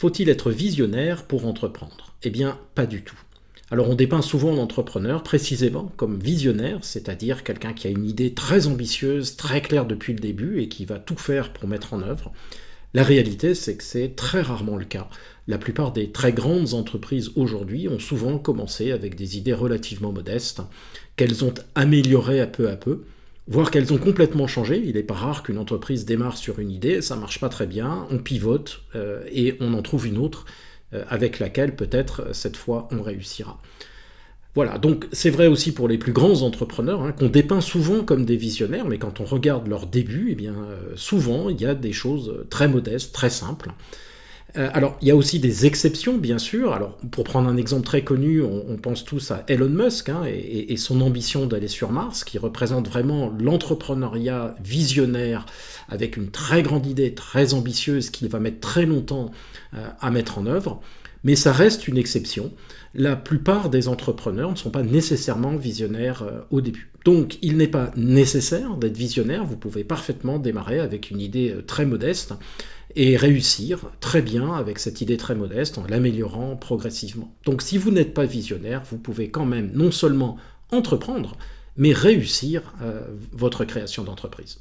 Faut-il être visionnaire pour entreprendre? Eh bien, pas du tout. Alors on dépeint souvent l'entrepreneur précisément comme visionnaire, c'est-à-dire quelqu'un qui a une idée très ambitieuse, très claire depuis le début et qui va tout faire pour mettre en œuvre. La réalité, c'est que c'est très rarement le cas. La plupart des très grandes entreprises aujourd'hui ont souvent commencé avec des idées relativement modestes, qu'elles ont améliorées à peu, voire qu'elles ont complètement changé. Il n'est pas rare qu'une entreprise démarre sur une idée, ça marche pas très bien, on pivote et on en trouve une autre avec laquelle peut-être cette fois on réussira. Voilà, donc c'est vrai aussi pour les plus grands entrepreneurs, qu'on dépeint souvent comme des visionnaires, mais quand on regarde leurs débuts, eh bien, souvent il y a des choses très modestes, très simples. Alors, il y a aussi des exceptions, bien sûr. Alors, pour prendre un exemple très connu, on pense tous à Elon Musk et son ambition d'aller sur Mars, qui représente vraiment l'entrepreneuriat visionnaire avec une très grande idée, très ambitieuse, qu'il va mettre très longtemps à mettre en œuvre. Mais ça reste une exception. La plupart des entrepreneurs ne sont pas nécessairement visionnaires au début. Donc, il n'est pas nécessaire d'être visionnaire. Vous pouvez parfaitement démarrer avec une idée très modeste et réussir très bien avec cette idée très modeste en l'améliorant progressivement. Donc si vous n'êtes pas visionnaire, vous pouvez quand même non seulement entreprendre, mais réussir votre création d'entreprise.